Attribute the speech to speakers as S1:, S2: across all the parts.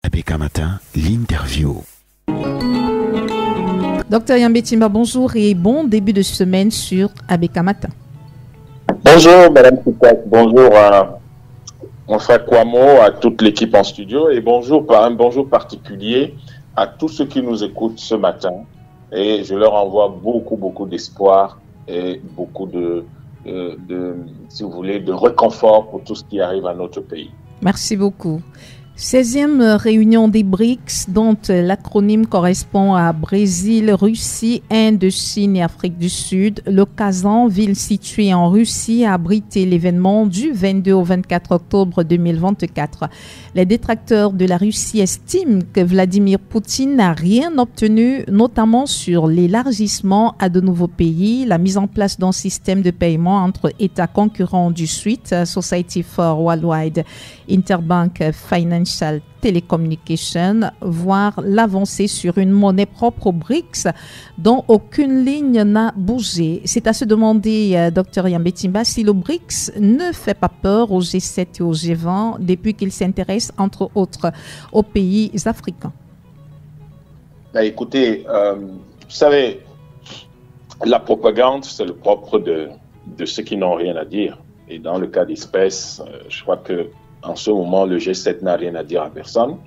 S1: ABK Matin, l'interview.
S2: Docteur Yambé Timba, bonjour et bon début de semaine sur ABK Matin.
S3: Bonjour Madame Foucault, bonjour à mon frère Kwamo, à toute l'équipe en studio et un bonjour particulier à tous ceux qui nous écoutent ce matin. Et je leur envoie beaucoup d'espoir et beaucoup si vous voulez, de réconfort pour tout ce qui arrive à notre pays.
S2: Merci beaucoup. 16e réunion des BRICS, dont l'acronyme correspond à Brésil, Russie, Inde, Chine et Afrique du Sud. Le Kazan, ville située en Russie, a abrité l'événement du 22 au 24 octobre 2024. Les détracteurs de la Russie estiment que Vladimir Poutine n'a rien obtenu, notamment sur l'élargissement à de nouveaux pays, la mise en place d'un système de paiement entre États concurrents du SWIFT, Society for Worldwide Interbank Financial Telecommunication, voire l'avancée sur une monnaie propre aux BRICS dont aucune ligne n'a bougé. C'est à se demander, Dr Yambé Timba, si le BRICS ne fait pas peur au G7 et au G20 depuis qu'il s'intéresse entre autres aux pays africains.
S3: Écoutez, vous savez, la propagande, c'est le propre de ceux qui n'ont rien à dire. Et dans le cas d'espèce, je crois que en ce moment, le G7 n'a rien à dire à personne.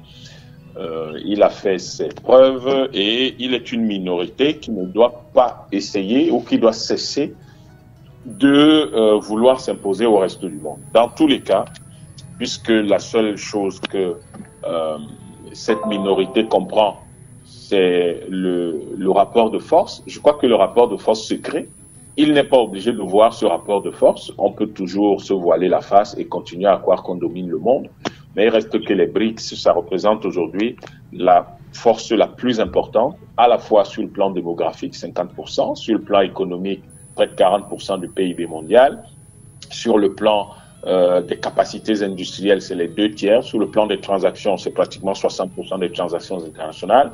S3: Il a fait ses preuves et il est une minorité qui ne doit pas essayer ou qui doit cesser de vouloir s'imposer au reste du monde. Dans tous les cas, puisque la seule chose que cette minorité comprend, c'est le rapport de force, je crois que le rapport de force se crée. Il n'est pas obligé de voir ce rapport de force. On peut toujours se voiler la face et continuer à croire qu'on domine le monde. Mais il reste que les BRICS, ça représente aujourd'hui la force la plus importante, à la fois sur le plan démographique, 50%, sur le plan économique, près de 40% du PIB mondial, sur le plan des capacités industrielles, c'est les 2/3, sur le plan des transactions, c'est pratiquement 60% des transactions internationales.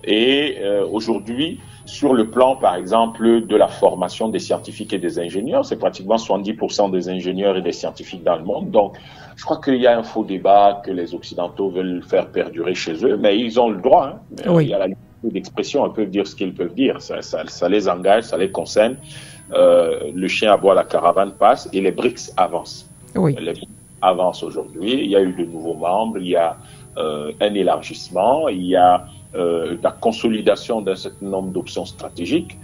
S3: Et aujourd'hui, sur le plan, par exemple, de la formation des scientifiques et des ingénieurs, c'est pratiquement 70% des ingénieurs et des scientifiques dans le monde. Donc, je crois qu'il y a un faux débat que les Occidentaux veulent faire perdurer chez eux, mais ils ont le droit. Oui. Il y a la liberté d'expression, ils peuvent dire ce qu'ils peuvent dire. Ça les engage, ça les concerne. Le chien aboie, la caravane passe et les BRICS avancent.
S2: Oui.
S3: Les BRICS avancent aujourd'hui. Il y a eu de nouveaux membres, il y a un élargissement, il y a la consolidation d'un certain nombre d'options stratégiques.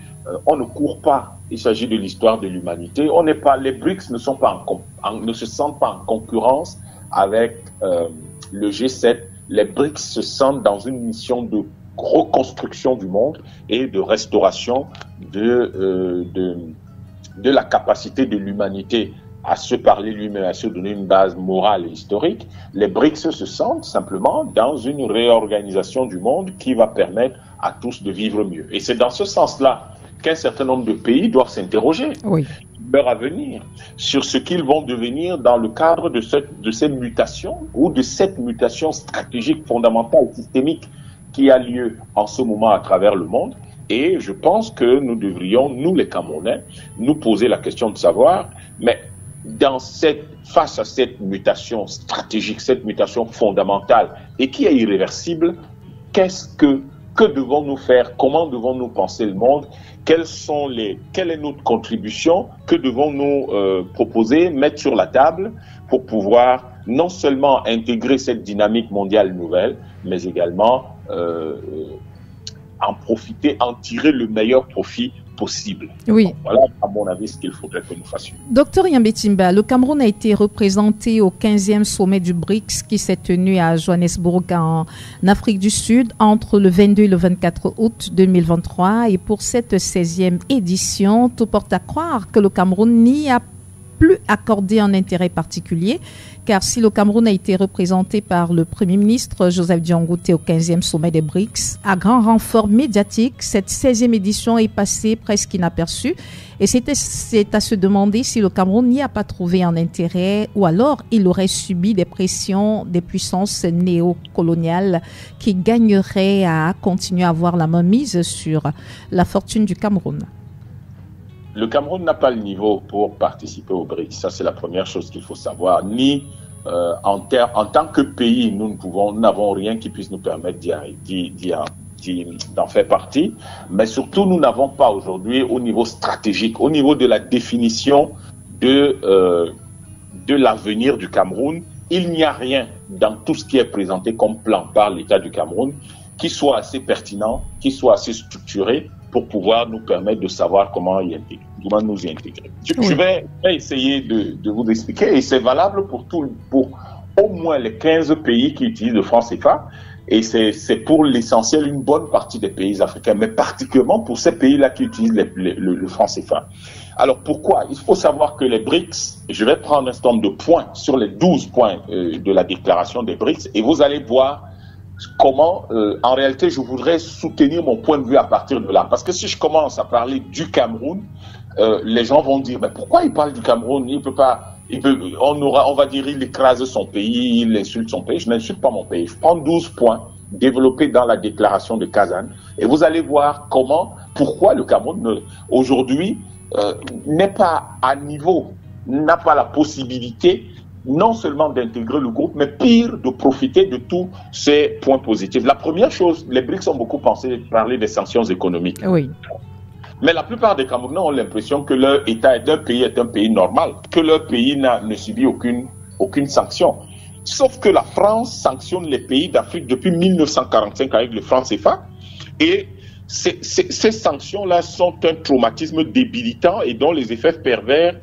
S3: On ne court pas. Il s'agit de l'histoire de l'humanité. Les BRICS ne se sentent pas en concurrence avec le G7. Les BRICS se sentent dans une mission de reconstruction du monde et de restauration de la capacité de l'humanité à se parler lui-même, à se donner une base morale et historique. Les BRICS se sentent simplement dans une réorganisation du monde qui va permettre à tous de vivre mieux. Et c'est dans ce sens-là qu'un certain nombre de pays doivent s'interroger leur avenir sur ce qu'ils vont devenir dans le cadre de cette mutation ou de cette mutation stratégique fondamentale, systémique qui a lieu en ce moment à travers le monde. Et je pense que nous devrions, nous les Camerounais, nous poser la question de savoir, mais face à cette mutation stratégique, cette mutation fondamentale et qui est irréversible, que devons-nous faire? Comment devons-nous penser le monde? Quelle est notre contribution? Que devons-nous proposer, mettre sur la table pour pouvoir non seulement intégrer cette dynamique mondiale nouvelle, mais également en profiter, en tirer le meilleur profit possible.
S2: Oui.
S3: Donc, voilà, à mon avis, ce qu'il faudrait que nous fassions.
S2: Docteur Yambé Timba, le Cameroun a été représenté au 15e sommet du BRICS qui s'est tenu à Johannesburg en Afrique du Sud entre le 22 et le 24 août 2023. Et pour cette 16e édition, tout porte à croire que le Cameroun n'y a plus accordé un intérêt particulier, car si le Cameroun a été représenté par le Premier ministre Joseph Diangote au 15e sommet des BRICS, à grand renfort médiatique, cette 16e édition est passée presque inaperçue. Et c'est à se demander si le Cameroun n'y a pas trouvé un intérêt ou alors il aurait subi des pressions des puissances néocoloniales qui gagneraient à continuer à avoir la main mise sur la fortune du Cameroun.
S3: Le Cameroun n'a pas le niveau pour participer au BRICS. Ça, c'est la première chose qu'il faut savoir. Ni en tant que pays, nous n'avons rien qui puisse nous permettre d'en faire partie, mais surtout nous n'avons pas aujourd'hui au niveau stratégique, au niveau de la définition de l'avenir du Cameroun, il n'y a rien dans tout ce qui est présenté comme plan par l'État du Cameroun qui soit assez pertinent, qui soit assez structuré pour pouvoir nous permettre de savoir comment nous y intégrer. Je vais essayer de vous expliquer, et c'est valable pour au moins les 15 pays qui utilisent le franc CFA, et c'est pour l'essentiel une bonne partie des pays africains, mais particulièrement pour ces pays-là qui utilisent le franc CFA. Alors pourquoi? Il faut savoir que les BRICS, je vais prendre un certain nombre de points sur les 12 points de la déclaration des BRICS, et vous allez voir comment, en réalité, je voudrais soutenir mon point de vue à partir de là. Parce que si je commence à parler du Cameroun, les gens vont dire, mais pourquoi il parle du Cameroun? Il peut pas, on va dire, il écrase son pays, il insulte son pays. Je n'insulte pas mon pays. Je prends 12 points développés dans la déclaration de Kazan, et vous allez voir pourquoi le Cameroun, aujourd'hui, n'est pas à niveau, n'a pas la possibilité non seulement d'intégrer le groupe, mais pire, de profiter de tous ces points positifs. La première chose, les BRICS ont beaucoup parlé des sanctions économiques.
S2: Oui.
S3: Mais la plupart des Camerounais ont l'impression que leur État est un pays normal, que leur pays ne subit aucune sanction. Sauf que la France sanctionne les pays d'Afrique depuis 1945 avec le franc CFA, et ces sanctions-là sont un traumatisme débilitant et dont les effets pervers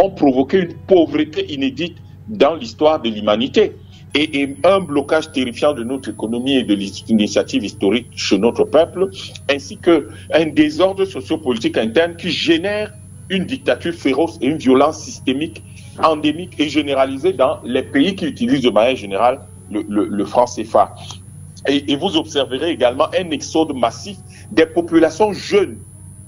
S3: ont provoqué une pauvreté inédite dans l'histoire de l'humanité et un blocage terrifiant de notre économie et de l'initiative historique chez notre peuple, ainsi qu'un désordre sociopolitique interne qui génère une dictature féroce et une violence systémique, endémique et généralisée dans les pays qui utilisent de manière générale le franc CFA. Et vous observerez également un exode massif des populations jeunes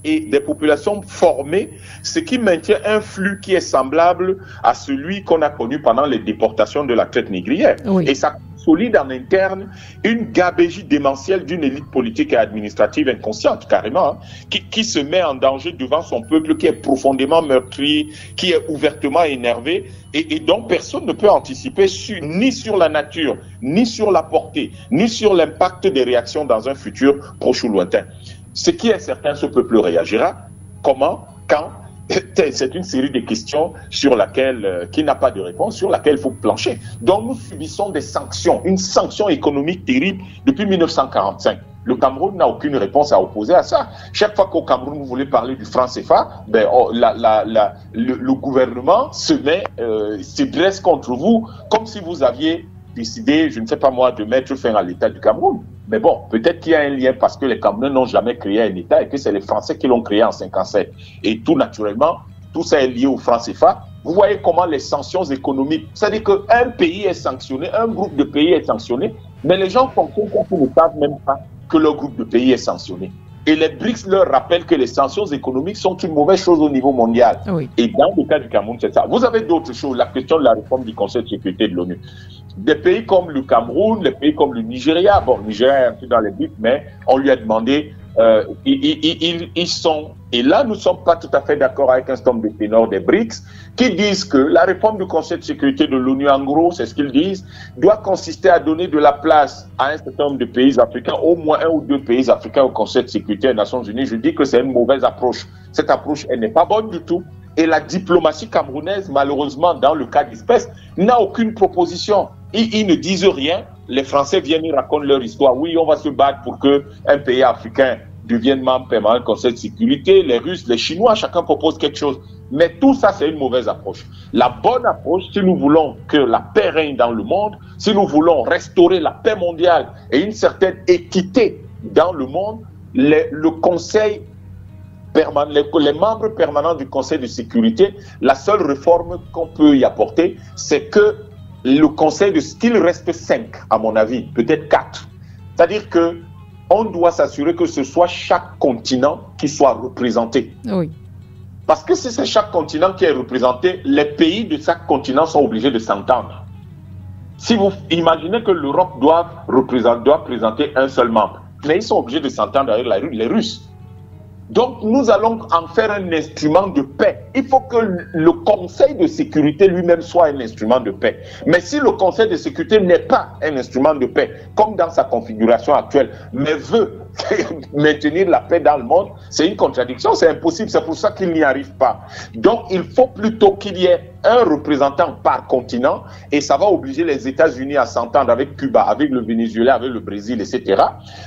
S3: et des populations formées, ce qui maintient un flux qui est semblable à celui qu'on a connu pendant les déportations de la traite négrière. Oui. Et ça consolide en interne une gabégie démentielle d'une élite politique et administrative inconsciente, carrément, qui se met en danger devant son peuple, qui est profondément meurtri, qui est ouvertement énervé, et dont personne ne peut anticiper ni sur la nature, ni sur la portée, ni sur l'impact des réactions dans un futur proche ou lointain. Ce qui est certain, ce peuple réagira. Comment? Quand? C'est une série de questions qui n'a pas de réponse, sur laquelle il faut plancher. Donc nous subissons des sanctions, une sanction économique terrible depuis 1945. Le Cameroun n'a aucune réponse à opposer à ça. Chaque fois qu'au Cameroun vous voulez parler du franc CFA, le gouvernement se dresse contre vous comme si vous aviez décidé, je ne sais pas moi, de mettre fin à l'État du Cameroun. Mais bon, peut-être qu'il y a un lien parce que les Camerounais n'ont jamais créé un État et que c'est les Français qui l'ont créé en 1957. Et tout naturellement, tout ça est lié au franc CFA. Vous voyez comment les sanctions économiques, c'est-à-dire qu'un pays est sanctionné, un groupe de pays est sanctionné, mais les gens fonctionnent comme ils ne savent même pas que leur groupe de pays est sanctionné. Et les BRICS leur rappellent que les sanctions économiques sont une mauvaise chose au niveau mondial. Oui. Et dans le cas du Cameroun, c'est ça. Vous avez d'autres choses, la question de la réforme du Conseil de sécurité de l'ONU. Des pays comme le Cameroun, les pays comme le Nigeria, bon, le Nigeria est un peu dans les BRICS, mais on lui a demandé, ils sont, et là nous ne sommes pas tout à fait d'accord avec un certain nombre de ténors des BRICS, qui disent que la réforme du Conseil de sécurité de l'ONU, en gros, c'est ce qu'ils disent, doit consister à donner de la place à un certain nombre de pays africains, au moins 1 ou 2 pays africains au Conseil de sécurité des Nations Unies. Je dis que c'est une mauvaise approche. Cette approche, elle n'est pas bonne du tout. Et la diplomatie camerounaise, malheureusement, dans le cas d'espèce, n'a aucune proposition. Ils ne disent rien. Les Français viennent, ils racontent leur histoire. Oui, on va se battre pour qu'un pays africain devienne membre permanent du Conseil de sécurité. Les Russes, les Chinois, chacun propose quelque chose. Mais tout ça, c'est une mauvaise approche. La bonne approche, si nous voulons que la paix règne dans le monde, si nous voulons restaurer la paix mondiale et une certaine équité dans le monde, le Conseil permanent, les membres permanents du Conseil de sécurité, la seule réforme qu'on peut y apporter, c'est que le Conseil qu'il reste 5, à mon avis, peut-être 4. C'est-à-dire que on doit s'assurer que ce soit chaque continent qui soit représenté. Oui. Parce que si c'est chaque continent qui est représenté, les pays de chaque continent sont obligés de s'entendre. Si vous imaginez que l'Europe doit présenter un seul membre, mais ils sont obligés de s'entendre avec les Russes. Donc, nous allons en faire un instrument de paix. Il faut que le Conseil de sécurité lui-même soit un instrument de paix. Mais si le Conseil de sécurité n'est pas un instrument de paix, comme dans sa configuration actuelle, mais veut maintenir la paix dans le monde, c'est une contradiction, c'est impossible. C'est pour ça qu'il n'y arrive pas. Donc, il faut plutôt qu'il y ait un représentant par continent, et ça va obliger les États-Unis à s'entendre avec Cuba, avec le Venezuela, avec le Brésil, etc.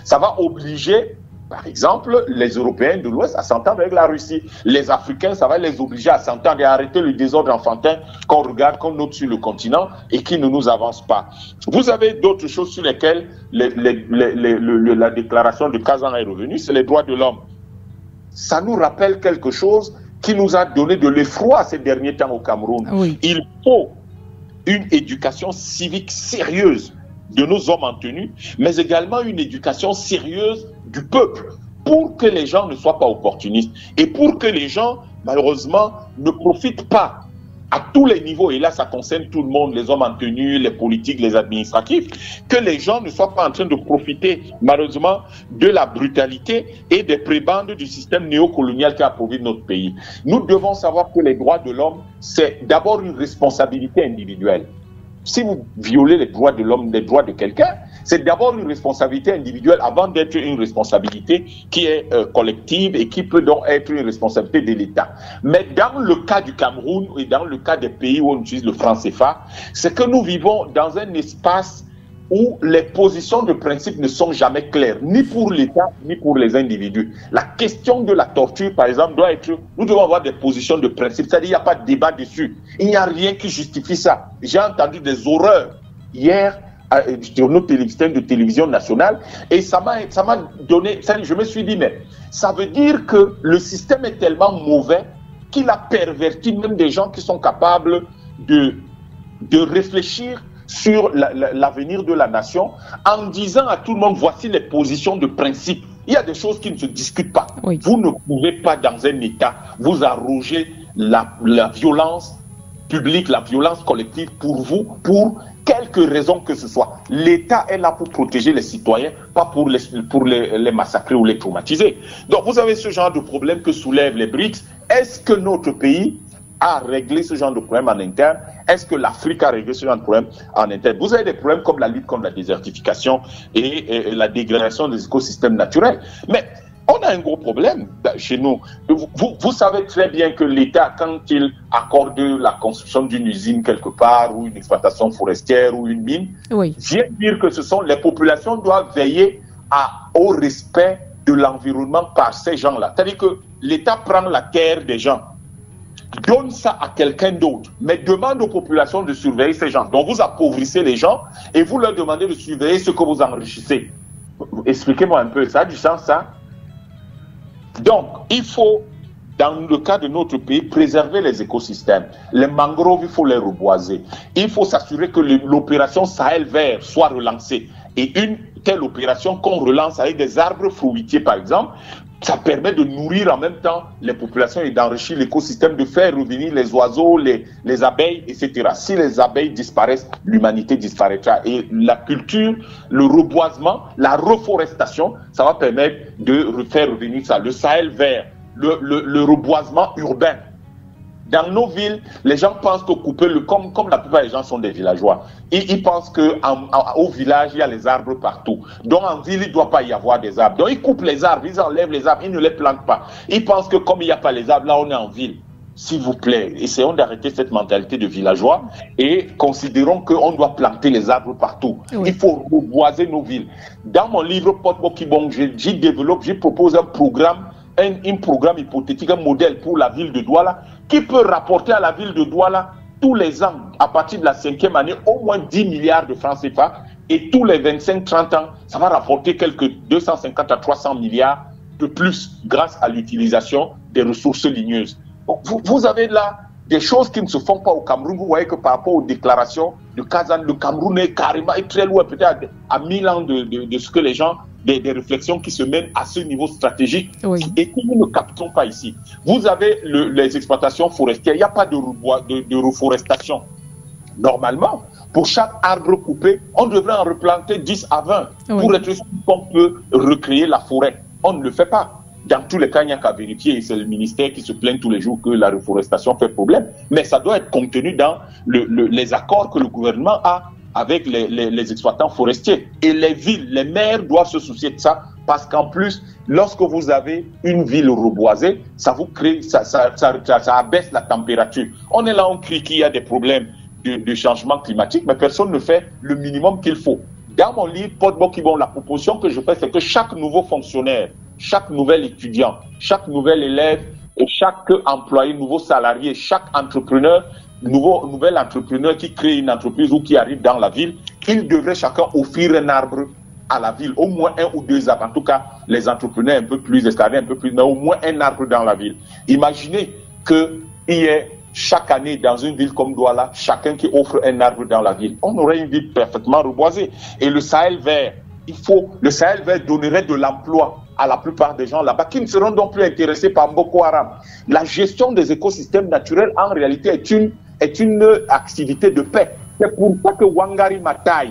S3: Ça va obliger, par exemple, les Européens de l'Ouest à s'entendre avec la Russie. Les Africains, ça va les obliger à s'entendre et à arrêter le désordre enfantin qu'on regarde, qu'on note sur le continent et qui ne nous avance pas. Vous avez d'autres choses sur lesquelles la déclaration de Kazan est revenue, c'est les droits de l'homme. Ça nous rappelle quelque chose qui nous a donné de l'effroi ces derniers temps au Cameroun.
S2: Oui.
S3: Il faut une éducation civique sérieuse de nos hommes en tenue, mais également une éducation sérieuse du peuple, pour que les gens ne soient pas opportunistes et pour que les gens, malheureusement, ne profitent pas à tous les niveaux, et là ça concerne tout le monde, les hommes en tenue, les politiques, les administratifs, que les gens ne soient pas en train de profiter, malheureusement, de la brutalité et des prébendes du système néocolonial qui a appauvri notre pays. Nous devons savoir que les droits de l'homme, c'est d'abord une responsabilité individuelle. Si vous violez les droits de l'homme, les droits de quelqu'un, c'est d'abord une responsabilité individuelle avant d'être une responsabilité qui est collective et qui peut donc être une responsabilité de l'État. Mais dans le cas du Cameroun et dans le cas des pays où on utilise le franc CFA, c'est que nous vivons dans un espace où les positions de principe ne sont jamais claires, ni pour l'État, ni pour les individus. La question de la torture, par exemple, doit être... Nous devons avoir des positions de principe, c'est-à-dire qu'il n'y a pas de débat dessus. Il n'y a rien qui justifie ça. J'ai entendu des horreurs hier sur nos télévisions de télévision nationale, et ça m'a donné... Je me suis dit, mais ça veut dire que le système est tellement mauvais qu'il a perverti même des gens qui sont capables de réfléchir sur l'avenir de la nation, en disant à tout le monde, voici les positions de principe. Il y a des choses qui ne se discutent pas. Oui. Vous ne pouvez pas, dans un État, vous arroger la violence publique, la violence collective pour vous, pour quelque raison que ce soit. L'État est là pour protéger les citoyens, pas pour les massacrer ou les traumatiser. Donc vous avez ce genre de problème que soulèvent les BRICS. Est-ce que notre pays a réglé ce genre de problème en interne? Est-ce que l'Afrique a réglé ce genre de problème en interne? Vous avez des problèmes comme la lutte contre la désertification et la dégradation des écosystèmes naturels. Mais on a un gros problème chez nous. Vous savez très bien que l'État, quand il accorde la construction d'une usine quelque part, ou une exploitation forestière, ou une mine, oui, vient dire que ce sont les populations doivent veiller au respect de l'environnement par ces gens-là. C'est-à-dire que l'État prend la terre des gens, donne ça à quelqu'un d'autre, mais demande aux populations de surveiller ces gens. Donc vous appauvrissez les gens et vous leur demandez de surveiller ce que vous enrichissez. Expliquez-moi un peu, ça a du sens ça? Donc il faut, dans le cas de notre pays, préserver les écosystèmes. Les mangroves, il faut les reboiser. Il faut s'assurer que l'opération Sahel vert soit relancée. Et une telle opération qu'on relance avec des arbres fruitiers par exemple, ça permet de nourrir en même temps les populations et d'enrichir l'écosystème, de faire revenir les oiseaux, les abeilles, etc. Si les abeilles disparaissent, l'humanité disparaîtra. Et la culture, le reboisement, la reforestation, ça va permettre de faire revenir ça. Le Sahel vert, le reboisement urbain. Dans nos villes, les gens pensent que couper comme la plupart des gens sont des villageois, ils pensent qu'au village, il y a les arbres partout. Donc en ville, il ne doit pas y avoir des arbres. Donc ils coupent les arbres, ils enlèvent les arbres, ils ne les plantent pas. Ils pensent que comme il n'y a pas les arbres, là on est en ville. S'il vous plaît, essayons d'arrêter cette mentalité de villageois et considérons qu'on doit planter les arbres partout. Oui. Il faut reboiser nos villes. Dans mon livre Pot Mokibong, j'y propose un programme hypothétique, un modèle pour la ville de Douala, qui peut rapporter à la ville de Douala tous les ans, à partir de la 5e année, au moins 10 milliards de francs CFA, et tous les 25-30 ans, ça va rapporter quelques 250 à 300 milliards de plus grâce à l'utilisation des ressources ligneuses. Vous avez là des choses qui ne se font pas au Cameroun. Vous voyez que par rapport aux déclarations de Kazan, le Cameroun est carrément très loin, peut-être à 1000 ans de ce que les gens, des réflexions qui se mènent à ce niveau stratégique, oui, et que nous ne captons pas ici. Vous avez les exploitations forestières, il n'y a pas de reforestation. Normalement, pour chaque arbre coupé, on devrait en replanter 10 à 20 oui, pour être sûr qu'on peut recréer la forêt. On ne le fait pas. Dans tous les cas, il n'y a qu'à vérifier. C'est le ministère qui se plaint tous les jours que la reforestation fait problème. Mais ça doit être contenu dans les accords que le gouvernement a avec les exploitants forestiers. Et les villes, les maires doivent se soucier de ça, parce qu'en plus, lorsque vous avez une ville reboisée, ça vous crée, ça abaisse la température. On est là, on crie qu'il y a des problèmes de changement climatique, mais personne ne fait le minimum qu'il faut. Dans mon livre, Pod Bokibon, la proposition que je fais, c'est que chaque nouveau fonctionnaire, chaque nouvel étudiant, chaque nouvel élève, et chaque employé, nouveau salarié, chaque entrepreneur, nouvel entrepreneur qui crée une entreprise ou qui arrive dans la ville, il devrait chacun offrir un arbre à la ville, au moins 1 ou 2 arbres. En tout cas, les entrepreneurs un peu plus escalés, un peu plus, mais au moins un arbre dans la ville. Imaginez qu'il y ait chaque année dans une ville comme Douala, chacun qui offre un arbre dans la ville. On aurait une ville parfaitement reboisée. Et le Sahel vert, le Sahel vert donnerait de l'emploi à la plupart des gens là-bas qui ne seront donc plus intéressés par Boko Haram. La gestion des écosystèmes naturels, en réalité, est une activité de paix. C'est pour ça que Wangari Maathai,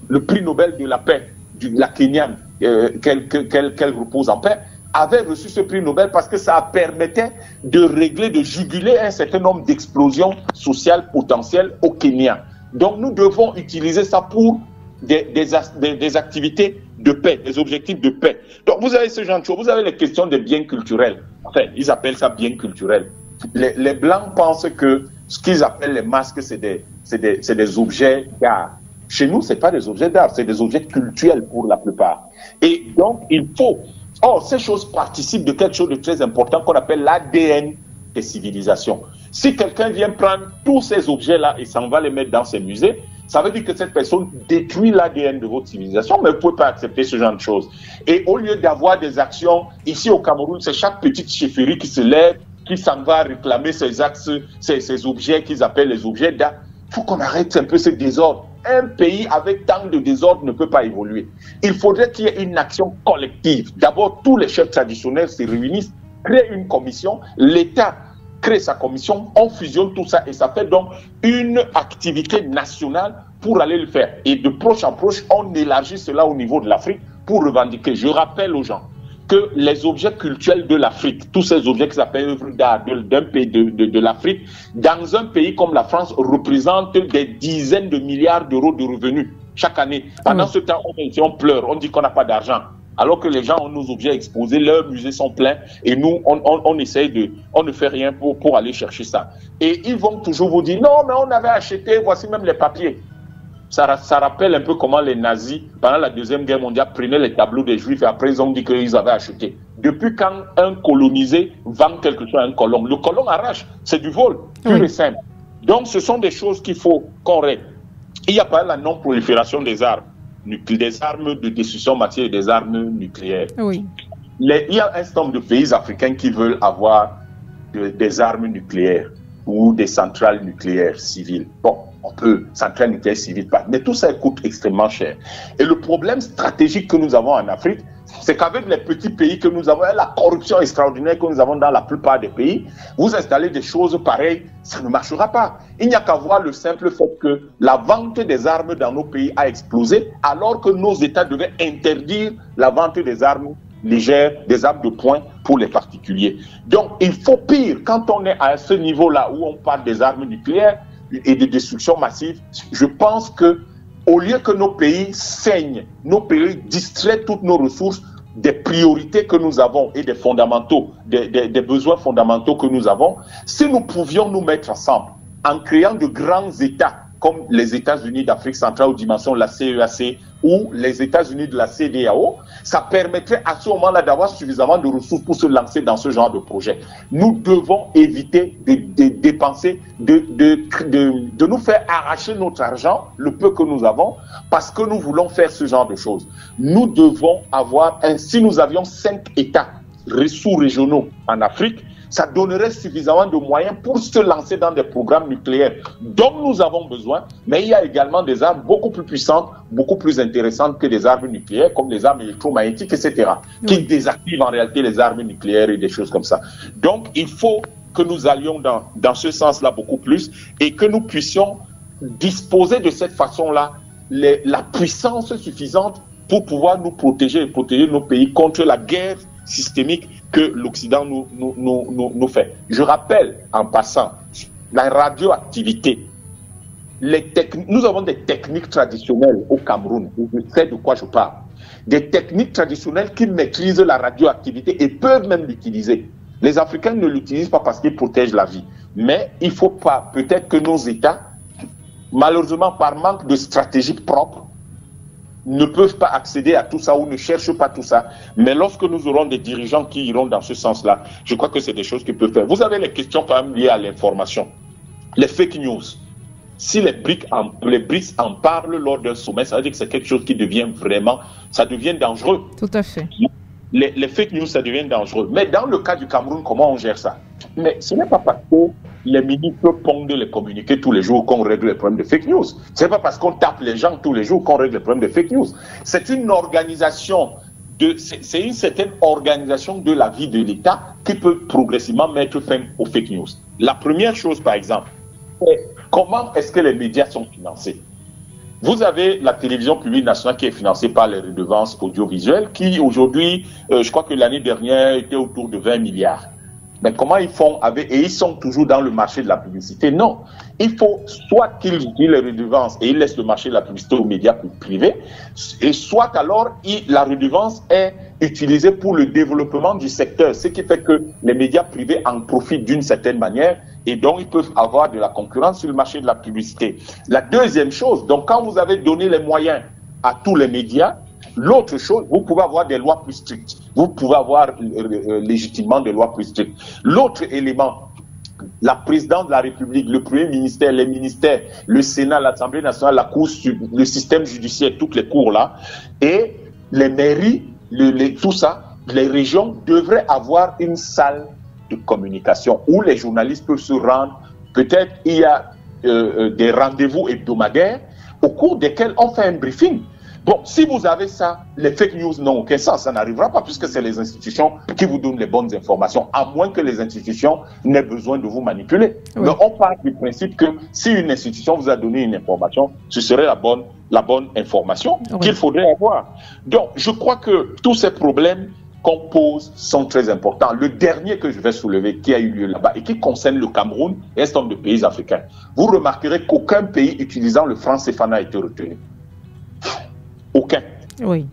S3: le prix Nobel de la paix, la Kenyane, qu'elle repose en paix, avait reçu ce prix Nobel parce que ça permettait de régler, de juguler un certain nombre d'explosions sociales potentielles au Kenya. Donc nous devons utiliser ça pour des activités de paix, des objectifs de paix. Donc vous avez ce genre de choses, vous avez les questions des biens culturels. Enfin, ils appellent ça biens culturels. Les Blancs pensent que ce qu'ils appellent les masques, c'est des objets d'art. Chez nous, ce n'est pas des objets d'art, c'est des objets cultuels pour la plupart. Et donc, il faut... Or, ces choses participent de quelque chose de très important qu'on appelle l'ADN des civilisations. Si quelqu'un vient prendre tous ces objets-là et s'en va les mettre dans ses musées, ça veut dire que cette personne détruit l'ADN de votre civilisation, mais vous ne pouvez pas accepter ce genre de choses. Et au lieu d'avoir des actions, ici au Cameroun, c'est chaque petite chefferie qui se lève, qui s'en va réclamer ces objets qu'ils appellent les objets d'art. Il faut qu'on arrête un peu ce désordre. Un pays avec tant de désordre ne peut pas évoluer. Il faudrait qu'il y ait une action collective. D'abord, tous les chefs traditionnels se réunissent, créent une commission, l'État crée sa commission, on fusionne tout ça et ça fait donc une activité nationale pour aller le faire. Et de proche en proche, on élargit cela au niveau de l'Afrique pour revendiquer. Je rappelle aux gens que les objets culturels de l'Afrique, tous ces objets qui s'appellent œuvres d'art d'un pays de l'Afrique, dans un pays comme la France, représentent des dizaines de milliards d'euros de revenus chaque année. Pendant ce temps, on pleure, on dit qu'on n'a pas d'argent. Alors que les gens ont nos objets exposés, leurs musées sont pleins, et nous, on essaye on ne fait rien pour aller chercher ça. Et ils vont toujours vous dire, non, mais on avait acheté, voici même les papiers. Ça rappelle un peu comment les nazis, pendant la Deuxième Guerre mondiale, prenaient les tableaux des Juifs et après ils ont dit qu'ils avaient acheté. Depuis quand un colonisé vend quelque chose à un colon, le colon arrache, c'est du vol, pur et simple. Donc ce sont des choses qu'il faut qu'on règle. Il n'y a pas la non-prolifération des armes de destruction massive et des armes nucléaires.
S2: Oui.
S3: Il y a un certain nombre de pays africains qui veulent avoir des armes nucléaires ou des centrales nucléaires civiles. Bon, on peut, centrales nucléaires civiles, mais tout ça coûte extrêmement cher. Et le problème stratégique que nous avons en Afrique, c'est qu'avec les petits pays que nous avons, la corruption extraordinaire que nous avons dans la plupart des pays, vous installez des choses pareilles, ça ne marchera pas. Il n'y a qu'à voir le simple fait que la vente des armes dans nos pays a explosé, alors que nos États devaient interdire la vente des armes légères, des armes de poing pour les particuliers. Donc, il faut pire, quand on est à ce niveau-là où on parle des armes nucléaires et de destruction massive, je pense que au lieu que nos pays saignent, nos pays distraient toutes nos ressources des priorités que nous avons et des fondamentaux, des besoins fondamentaux que nous avons, si nous pouvions nous mettre ensemble en créant de grands États comme les États-Unis d'Afrique centrale aux dimensions de la CEAC ou les États-Unis de la CEDEAO, ça permettrait à ce moment-là d'avoir suffisamment de ressources pour se lancer dans ce genre de projet. Nous devons éviter de dépenser, de nous faire arracher notre argent, le peu que nous avons, parce que nous voulons faire ce genre de choses. Nous devons avoir, si nous avions 5 États sous-régionaux en Afrique, ça donnerait suffisamment de moyens pour se lancer dans des programmes nucléaires dont nous avons besoin, mais il y a également des armes beaucoup plus puissantes, beaucoup plus intéressantes que des armes nucléaires, comme les armes électromagnétiques, etc., qui désactivent en réalité les armes nucléaires et des choses comme ça. Donc, il faut que nous allions dans ce sens-là beaucoup plus et que nous puissions disposer de cette façon-là la puissance suffisante pour pouvoir nous protéger et protéger nos pays contre la guerre systémique que l'Occident nous fait. Je rappelle en passant, la radioactivité, nous avons des techniques traditionnelles au Cameroun, je sais de quoi je parle. Des techniques traditionnelles qui maîtrisent la radioactivité et peuvent même l'utiliser. Les Africains ne l'utilisent pas parce qu'ils protègent la vie. Mais il ne faut pas, peut-être que nos États, malheureusement par manque de stratégie propre, ne peuvent pas accéder à tout ça ou ne cherchent pas tout ça. Mais lorsque nous aurons des dirigeants qui iront dans ce sens-là, je crois que c'est des choses qu'ils peuvent faire. Vous avez les questions quand même liées à l'information. Les fake news. Si les BRICS en parlent lors d'un sommet, ça veut dire que c'est quelque chose qui devient vraiment, ça devient dangereux.
S2: Tout à fait.
S3: Les fake news, ça devient dangereux. Mais dans le cas du Cameroun, comment on gère ça? Mais ce n'est pas parce que les ministres pondent les communiqués tous les jours qu'on règle les problèmes de fake news. Ce n'est pas parce qu'on tape les gens tous les jours qu'on règle les problèmes de fake news. C'est une organisation, c'est une certaine organisation de la vie de l'État qui peut progressivement mettre fin aux fake news. La première chose, par exemple, c'est comment est-ce que les médias sont financés? Vous avez la télévision publique nationale qui est financée par les redevances audiovisuelles qui aujourd'hui, je crois que l'année dernière, était autour de 20 milliards. Mais comment ils font avec, et ils sont toujours dans le marché de la publicité? Non. Il faut soit qu'ils utilisent les redevances et ils laissent le marché de la publicité aux médias privés, et soit alors la redevance est utilisée pour le développement du secteur, ce qui fait que les médias privés en profitent d'une certaine manière et donc ils peuvent avoir de la concurrence sur le marché de la publicité. La deuxième chose, donc quand vous avez donné les moyens à tous les médias, l'autre chose, vous pouvez avoir des lois plus strictes. Vous pouvez avoir légitimement des lois plus strictes. L'autre élément, la présidente de la République, le Premier ministère, les ministères, le Sénat, l'Assemblée nationale, la Cour, le système judiciaire, toutes les cours là, et les mairies, tout ça, les régions devraient avoir une salle de communication où les journalistes peuvent se rendre. Peut-être il y a des rendez-vous hebdomadaires au cours desquels on fait un briefing. Bon, si vous avez ça, les fake news n'ont aucun sens, ça n'arrivera pas puisque c'est les institutions qui vous donnent les bonnes informations, à moins que les institutions n'aient besoin de vous manipuler. Oui. Mais on part du principe que si une institution vous a donné une information, ce serait la bonne information qu'il faudrait avoir. Donc, je crois que tous ces problèmes qu'on pose sont très importants. Le dernier que je vais soulever, qui a eu lieu là-bas et qui concerne le Cameroun et un certain nombre de pays africains, vous remarquerez qu'aucun pays utilisant le franc CFA n'a été retenu. Aucun.
S2: Oui.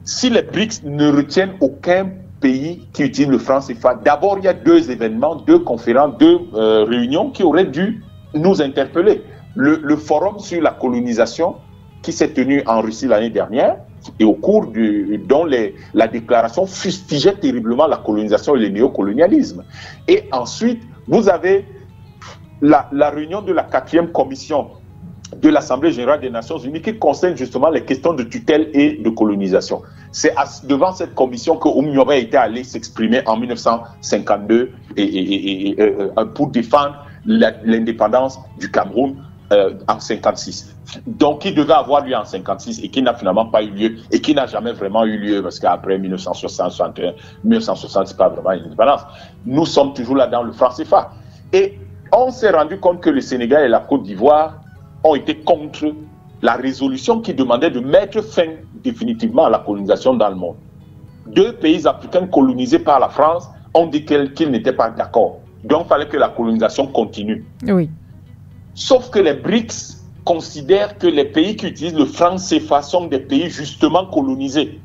S3: Si les BRICS ne retiennent aucun pays qui utilise le franc CFA, d'abord il y a 2 événements, 2 conférences, 2 réunions qui auraient dû nous interpeller. Le forum sur la colonisation qui s'est tenu en Russie l'année dernière et au cours dont la déclaration fustigeait terriblement la colonisation et le néocolonialisme. Et ensuite, vous avez la réunion de la 4e commission de l'Assemblée générale des Nations Unies qui concerne justement les questions de tutelle et de colonisation. C'est devant cette commission que Oumyobé était allé s'exprimer en 1952 pour défendre l'indépendance du Cameroun en 1956. Donc, qui devait avoir lieu en 1956 et qui n'a finalement pas eu lieu et qui n'a jamais vraiment eu lieu parce qu'après 1960, 1960, c'est pas vraiment une indépendance. Nous sommes toujours là dans le franc CFA. Et on s'est rendu compte que le Sénégal et la Côte d'Ivoire ont été contre la résolution qui demandait de mettre fin définitivement à la colonisation dans le monde. 2 pays africains colonisés par la France ont dit qu'ils n'étaient pas d'accord. Donc, il fallait que la colonisation continue.
S2: Oui.
S3: Sauf que les BRICS considèrent que les pays qui utilisent le franc CFA sont des pays justement colonisés.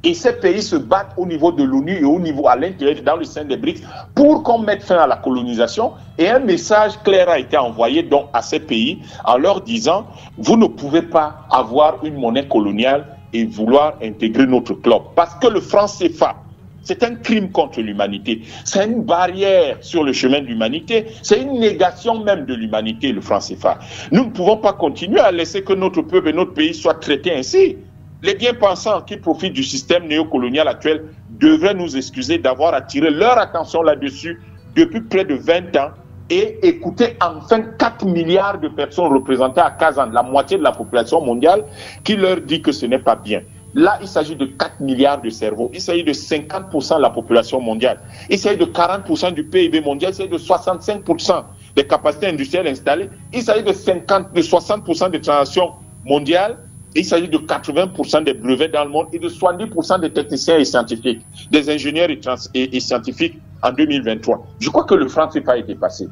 S3: Et ces pays se battent au niveau de l'ONU et au niveau à l'intérieur, dans le sein des BRICS, pour qu'on mette fin à la colonisation. Et un message clair a été envoyé donc à ces pays en leur disant « Vous ne pouvez pas avoir une monnaie coloniale et vouloir intégrer notre club. » Parce que le franc CFA, c'est un crime contre l'humanité. C'est une barrière sur le chemin de l'humanité. C'est une négation même de l'humanité, le franc CFA. Nous ne pouvons pas continuer à laisser que notre peuple et notre pays soient traités ainsi. Les bien-pensants qui profitent du système néocolonial actuel devraient nous excuser d'avoir attiré leur attention là-dessus depuis près de 20 ans et écouter enfin 4 milliards de personnes représentées à Kazan, la moitié de la population mondiale, qui leur dit que ce n'est pas bien. Là, il s'agit de 4 milliards de cerveaux, il s'agit de 50% de la population mondiale, il s'agit de 40% du PIB mondial, il s'agit de 65% des capacités industrielles installées, il s'agit de 60% des transactions mondiales Il s'agit de 80% des brevets dans le monde et de 70% des techniciens et scientifiques, des ingénieurs et scientifiques en 2023. Je crois que le franc CFA est dépassé.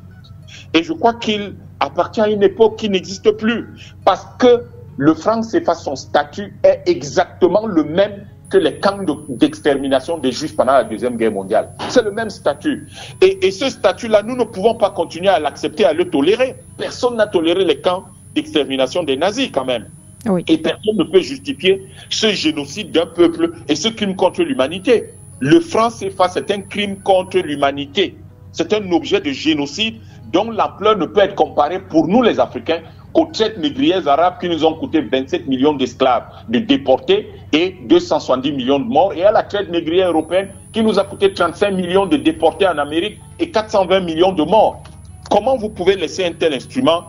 S3: Et je crois qu'il appartient à une époque qui n'existe plus. Parce que le franc CFA, son statut est exactement le même que les camps d'extermination des Juifs pendant la Deuxième Guerre mondiale. C'est le même statut. Et ce statut-là, nous ne pouvons pas continuer à l'accepter, à le tolérer. Personne n'a toléré les camps d'extermination des nazis quand même.
S2: Oui.
S3: Et personne ne peut justifier ce génocide d'un peuple et ce crime contre l'humanité. Le franc CFA, c'est un crime contre l'humanité. C'est un objet de génocide dont l'ampleur ne peut être comparée pour nous les Africains qu'aux traites négrières arabes qui nous ont coûté 27 millions d'esclaves, de déportés et 270 millions de morts, et à la traite négrière européenne qui nous a coûté 35 millions de déportés en Amérique et 420 millions de morts. Comment vous pouvez laisser un tel instrument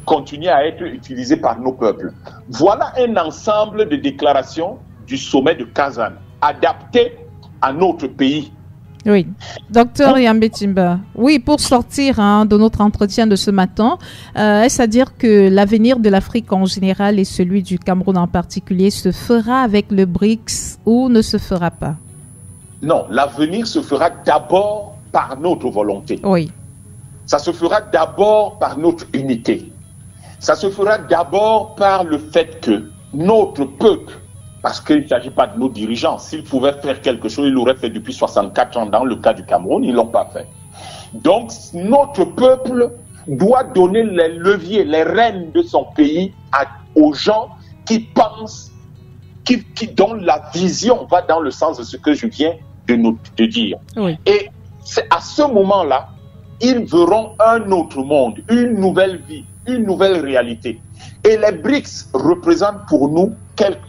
S3: continuer à être utilisé par nos peuples? Voilà un ensemble de déclarations du sommet de Kazan, adaptées à notre pays.
S2: Oui, docteur Yambé Timba. Oui, pour sortir de notre entretien de ce matin, est-ce à dire que l'avenir de l'Afrique en général et celui du Cameroun en particulier se fera avec le BRICS ou ne se fera pas?
S3: Non, l'avenir se fera d'abord par notre volonté.
S2: Oui.
S3: Ça se fera d'abord par notre unité. Ça se fera d'abord par le fait que notre peuple, parce qu'il ne s'agit pas de nos dirigeants, s'ils pouvaient faire quelque chose, ils l'auraient fait depuis 64 ans dans le cas du Cameroun, ils ne l'ont pas fait. Donc notre peuple doit donner les leviers, les rênes de son pays aux gens qui pensent, dont la vision va dans le sens de ce que je viens de dire.
S2: Oui.
S3: Et c'est à ce moment-là, ils verront un autre monde, une nouvelle vie, une nouvelle réalité. Et les BRICS représentent pour nous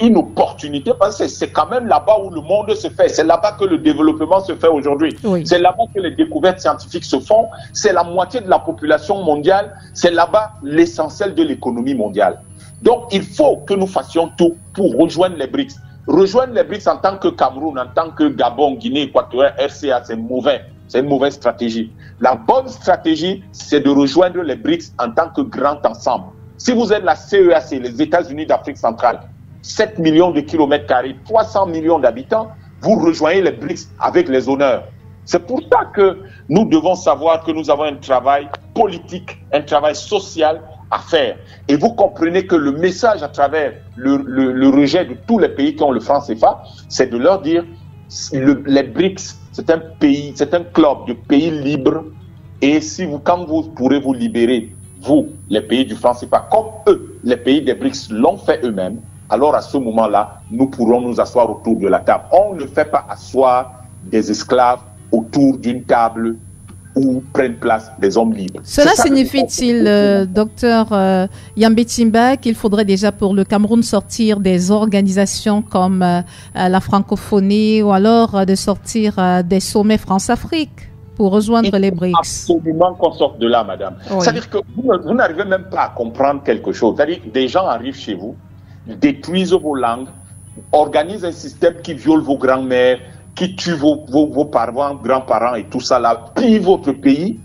S3: une opportunité, parce que c'est quand même là-bas où le monde se fait. C'est là-bas que le développement se fait aujourd'hui.
S2: Oui.
S3: C'est là-bas que les découvertes scientifiques se font. C'est la moitié de la population mondiale. C'est là-bas l'essentiel de l'économie mondiale. Donc, il faut que nous fassions tout pour rejoindre les BRICS. Rejoindre les BRICS en tant que Cameroun, en tant que Gabon, Guinée équatoriale, RCA, c'est mauvais. C'est une mauvaise stratégie. La bonne stratégie, c'est de rejoindre les BRICS en tant que grand ensemble. Si vous êtes la CEAC, les États-Unis d'Afrique centrale, 7 millions de kilomètres carrés, 300 millions d'habitants, vous rejoignez les BRICS avec les honneurs. C'est pour ça que nous devons savoir que nous avons un travail politique, un travail social à faire. Et vous comprenez que le message à travers le rejet de tous les pays qui ont le franc CFA, c'est de leur dire les BRICS, c'est un pays, c'est un club de pays libres. Et quand vous pourrez vous libérer, vous, les pays du franc CFA, comme eux, les pays des BRICS l'ont fait eux-mêmes, alors à ce moment-là, nous pourrons nous asseoir autour de la table. On ne fait pas asseoir des esclaves autour d'une table où prennent place des hommes libres.
S2: Cela signifie-t-il, docteur Yambé Timba, qu'il faudrait déjà pour le Cameroun sortir des organisations comme la francophonie ou alors de sortir des sommets France-Afrique pour rejoindre les BRICS?
S3: Absolument qu'on sorte de là, madame. Oui. C'est-à-dire que vous n'arrivez même pas à comprendre quelque chose. C'est-à-dire que des gens arrivent chez vous, détruisent vos langues, organisent un système qui viole vos grands-mères, qui tue vos parents, grands-parents et tout ça là, pille votre pays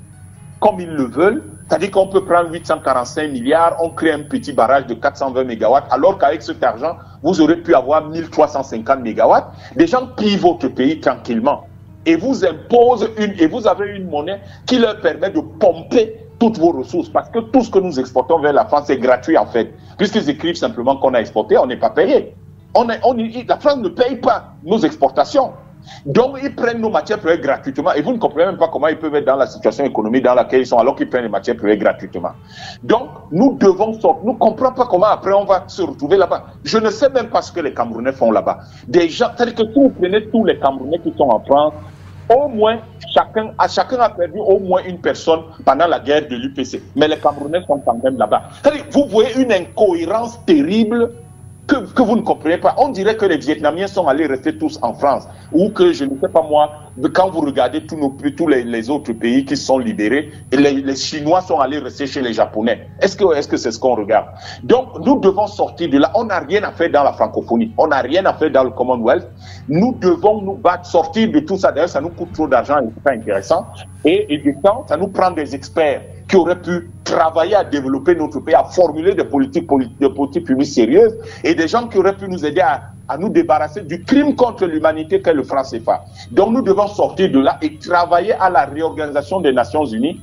S3: comme ils le veulent. C'est-à-dire qu'on peut prendre 845 milliards, on crée un petit barrage de 420 mégawatts, alors qu'avec cet argent, vous aurez pu avoir 1350 mégawatts. Des gens pillent votre pays tranquillement et vous imposent et vous avez une monnaie qui leur permet de pomper toutes vos ressources, parce que tout ce que nous exportons vers la France est gratuit en fait. Puisqu'ils écrivent simplement qu'on a exporté, on n'est pas payé. La France ne paye pas nos exportations. Donc, ils prennent nos matières premières gratuitement et vous ne comprenez même pas comment ils peuvent être dans la situation économique dans laquelle ils sont alors qu'ils prennent les matières premières gratuitement. Donc, nous devons sortir. Nous ne comprenons pas comment après on va se retrouver là-bas. Je ne sais même pas ce que les Camerounais font là-bas. Des gens, c'est-à-dire que si vous prenez tous les Camerounais qui sont en France, au moins, chacun a perdu au moins une personne pendant la guerre de l'UPC. Mais les Camerounais sont quand même là-bas. C'est-à-dire, vous voyez une incohérence terrible que vous ne comprenez pas. On dirait que les Vietnamiens sont allés rester tous en France. Ou que, je ne sais pas moi, quand vous regardez tous les autres pays qui sont libérés, et les Chinois sont allés rester chez les Japonais. Est-ce que c'est ce qu'on regarde? Donc, nous devons sortir de là. On n'a rien à faire dans la francophonie. On n'a rien à faire dans le Commonwealth. Nous devons nous battre, sortir de tout ça. D'ailleurs, ça nous coûte trop d'argent et c'est pas intéressant. Et du temps, ça nous prend des experts qui auraient pu travailler à développer notre pays, à formuler des politiques publiques sérieuses, et des gens qui auraient pu nous aider à nous débarrasser du crime contre l'humanité qu'est le franc CFA. Donc nous devons sortir de là et travailler à la réorganisation des Nations Unies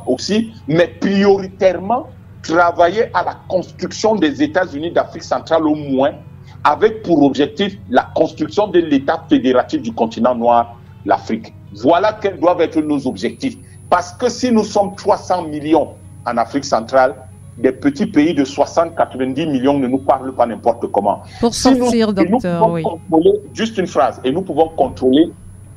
S3: aussi, mais prioritairement travailler à la construction des États-Unis d'Afrique centrale au moins, avec pour objectif la construction de l'État fédératif du continent noir, l'Afrique. Voilà quels doivent être nos objectifs. Parce que si nous sommes 300 millions en Afrique centrale, des petits pays de 60-90 millions ne nous parlent pas n'importe comment.
S2: Pour sortir, docteur, oui.
S3: Juste une phrase, et nous pouvons contrôler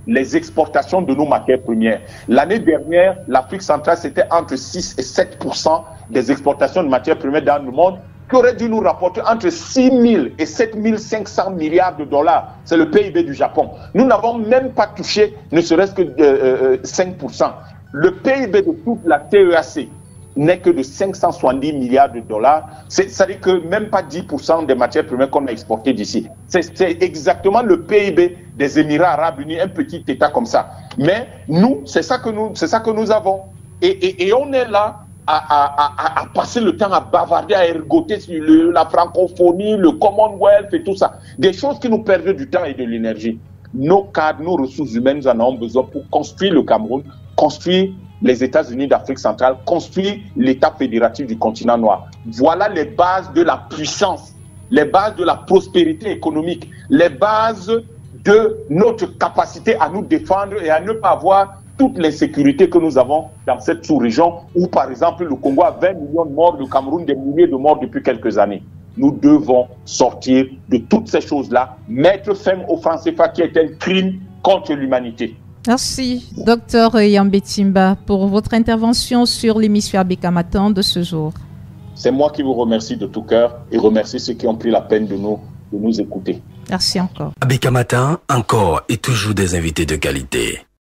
S3: les exportations de nos matières premières. L'année dernière, l'Afrique centrale, c'était entre 6 et 7% des exportations de matières premières dans le monde, qui aurait dû nous rapporter entre 6 000 et 7 500 milliards de dollars. C'est le PIB du Japon. Nous n'avons même pas touché ne serait-ce que 5%. Le PIB de toute la TEAC n'est que de 570 milliards de dollars. C'est-à-dire que même pas 10% des matières premières qu'on a exportées d'ici. C'est exactement le PIB des Émirats arabes unis, un petit État comme ça. Mais nous, c'est ça que nous avons. Et on est là à passer le temps à bavarder, à ergoter sur la francophonie, le Commonwealth et tout ça. Des choses qui nous perdent du temps et de l'énergie. Nos cadres, nos ressources humaines, nous en avons besoin pour construire le Cameroun, construire les États-Unis d'Afrique centrale, construire l'État fédératif du continent noir. Voilà les bases de la puissance, les bases de la prospérité économique, les bases de notre capacité à nous défendre et à ne pas avoir toute l'insécurité que nous avons dans cette sous-région où, par exemple, le Congo a 20 millions de morts, le Cameroun des milliers de morts depuis quelques années. Nous devons sortir de toutes ces choses-là, mettre fin au franc CFA qui est un crime contre l'humanité.
S2: Merci, docteur Yambé Timba, pour votre intervention sur l'émission Abeka Matin de ce jour.
S3: C'est moi qui vous remercie de tout cœur et remercie ceux qui ont pris la peine de nous écouter.
S2: Merci encore.
S1: Abeka Matin, encore et toujours des invités de qualité.